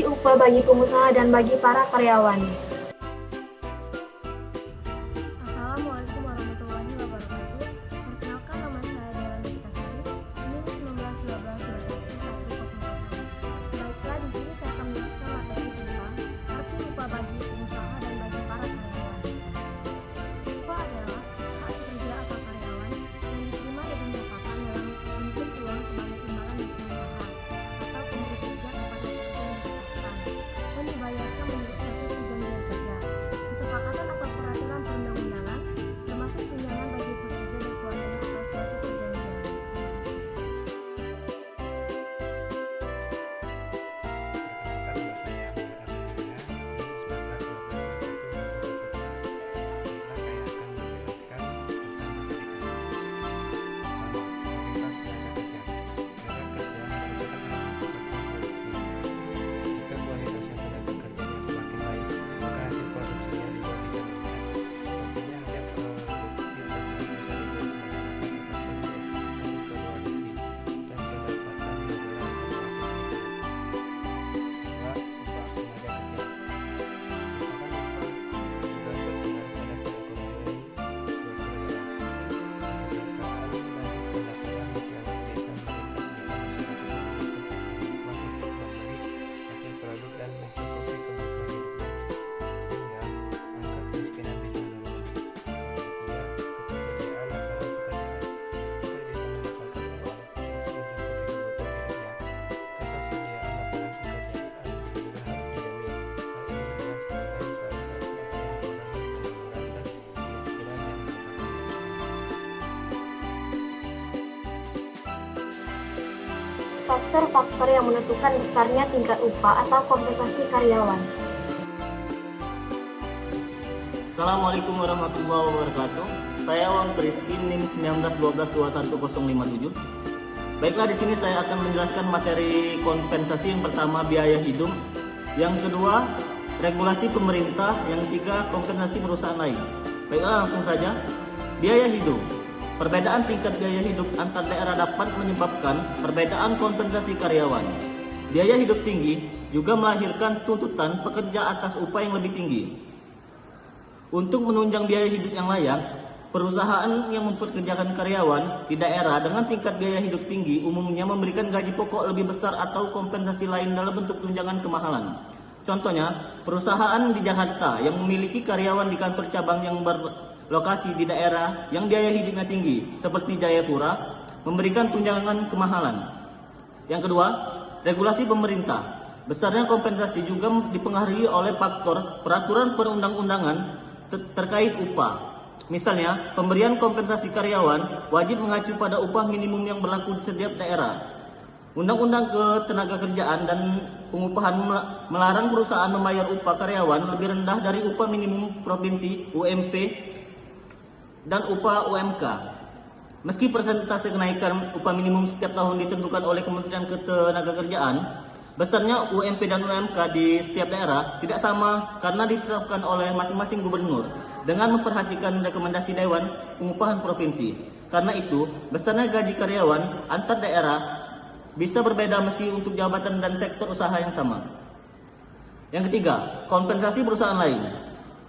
Arti upah bagi pengusaha dan bagi para karyawan. Assalamualaikum warahmatullahi wabarakatuh. Perkenalkan, nama saya Dela Novitasari, NIM 1912211100. Baiklah, di sini saya akan menjelaskan materi tentang arti upah bagi pengusaha dan bagi para karyawan. Upah adalah hak pekerja atau karyawan yang diterima dan dinyatakan dalam bentuk uang sebagai imbalan dari pengusaha atau pemberi kerja kepada pekerja yang ditetapkan dan dibayarkan menurut suatu perjanjian kerja, kesepakatan atau peraturan perundang-undangan, termasuk tunjangan bagi pekerja dan keluarganya atau suatu perjanjian. Faktor-faktor yang menentukan besarnya tingkat upah atau kompensasi karyawan. Assalamualaikum warahmatullahi wabarakatuh. Saya Wan Priskin, NIM 1912211057. Baiklah, di sini saya akan menjelaskan materi kompensasi. Yang pertama, biaya hidup. Yang kedua, regulasi pemerintah. Yang ketiga, kompensasi perusahaan lain. Baiklah, langsung saja. Biaya hidup. Perbedaan tingkat biaya hidup antar daerah dapat menyebabkan perbedaan kompensasi karyawan. Biaya hidup tinggi juga melahirkan tuntutan pekerja atas upah yang lebih tinggi. Untuk menunjang biaya hidup yang layak, perusahaan yang mempekerjakan karyawan di daerah dengan tingkat biaya hidup tinggi umumnya memberikan gaji pokok lebih besar atau kompensasi lain dalam bentuk tunjangan kemahalan. Contohnya, perusahaan di Jakarta yang memiliki karyawan di kantor cabang yang berlokasi di daerah yang biaya hidupnya tinggi, seperti Jayapura, memberikan tunjangan kemahalan. Yang kedua, regulasi pemerintah. Besarnya kompensasi juga dipengaruhi oleh faktor peraturan perundang-undangan terkait upah. Misalnya, pemberian kompensasi karyawan wajib mengacu pada upah minimum yang berlaku di setiap daerah. Undang-Undang Ketenagakerjaan dan Pengupahan melarang perusahaan membayar upah karyawan lebih rendah dari upah minimum provinsi (UMP) dan upah UMK. Meski persentase kenaikan upah minimum setiap tahun ditentukan oleh Kementerian Ketenagakerjaan, besarnya UMP dan UMK di setiap daerah tidak sama karena ditetapkan oleh masing-masing gubernur dengan memperhatikan rekomendasi Dewan Pengupahan Provinsi. Karena itu, besarnya gaji karyawan antar daerah bisa berbeda meski untuk jabatan dan sektor usaha yang sama. Yang ketiga, kompensasi perusahaan lain.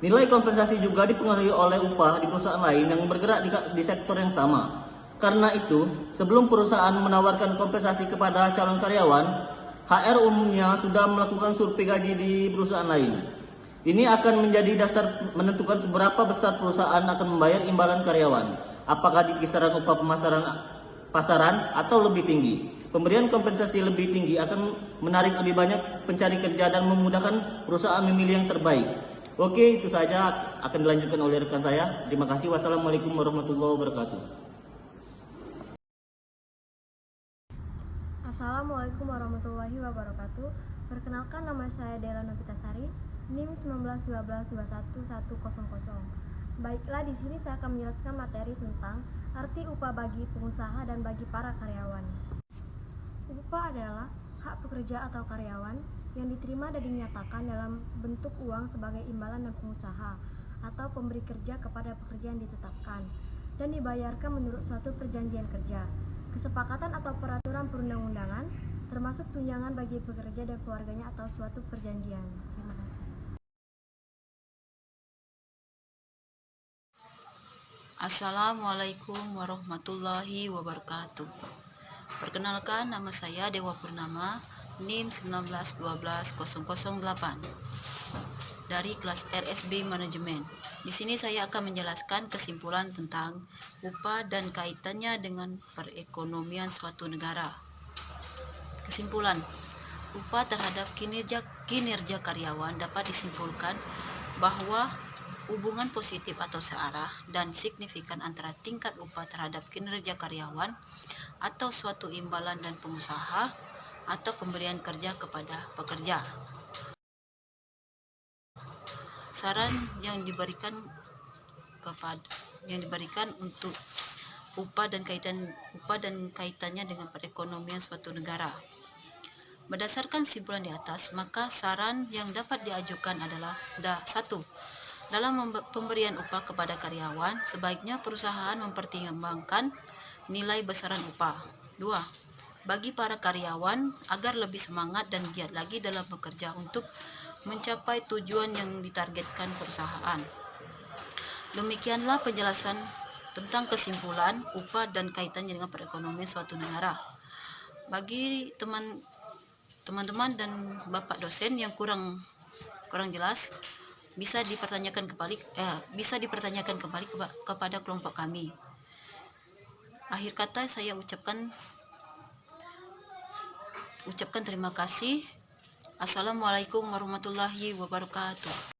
Nilai kompensasi juga dipengaruhi oleh upah di perusahaan lain yang bergerak di sektor yang sama. Karena itu, sebelum perusahaan menawarkan kompensasi kepada calon karyawan, HR umumnya sudah melakukan survei gaji di perusahaan lain. Ini akan menjadi dasar menentukan seberapa besar perusahaan akan membayar imbalan karyawan, apakah di kisaran upah pasaran atau lebih tinggi. Pemberian kompensasi lebih tinggi akan menarik lebih banyak pencari kerja dan memudahkan perusahaan memilih yang terbaik. Oke, itu saja akan dilanjutkan oleh rekan saya. Terima kasih. Wassalamualaikum warahmatullahi wabarakatuh. Assalamualaikum warahmatullahi wabarakatuh. Perkenalkan, nama saya Dela Novitasari, NIM 1912211100. Baiklah, di sini saya akan menjelaskan materi tentang arti upah bagi pengusaha dan bagi para karyawan. Upah adalah hak pekerja atau karyawan yang diterima dan dinyatakan dalam bentuk uang sebagai imbalan dan pengusaha atau pemberi kerja kepada pekerja yang ditetapkan dan dibayarkan menurut suatu perjanjian kerja, kesepakatan atau peraturan perundang-undangan, termasuk tunjangan bagi pekerja dan keluarganya atau suatu perjanjian. Terima kasih. Assalamualaikum warahmatullahi wabarakatuh. Perkenalkan, nama saya Dewa Purnama, NIM 1912008 dari kelas RSB Manajemen. Di sini saya akan menjelaskan kesimpulan tentang upah dan kaitannya dengan perekonomian suatu negara. Kesimpulan, upah terhadap kinerja karyawan dapat disimpulkan bahwa hubungan positif atau searah dan signifikan antara tingkat upah terhadap kinerja karyawan atau suatu imbalan dan pengusaha atau pemberian kerja kepada pekerja. Saran yang diberikan untuk upah dan kaitannya dengan perekonomian suatu negara. Berdasarkan kesimpulan di atas, maka saran yang dapat diajukan adalah 1. Dalam pemberian upah kepada karyawan, sebaiknya perusahaan mempertimbangkan nilai besaran upah. 2. Bagi para karyawan agar lebih semangat dan giat lagi dalam bekerja untuk mencapai tujuan yang ditargetkan perusahaan. Demikianlah penjelasan tentang kesimpulan upah dan kaitannya dengan perekonomian suatu negara. Bagi teman-teman dan Bapak dosen yang kurang jelas, bisa dipertanyakan kembali kepada kelompok kami. Akhir kata saya ucapkan terima kasih. Assalamualaikum warahmatullahi wabarakatuh.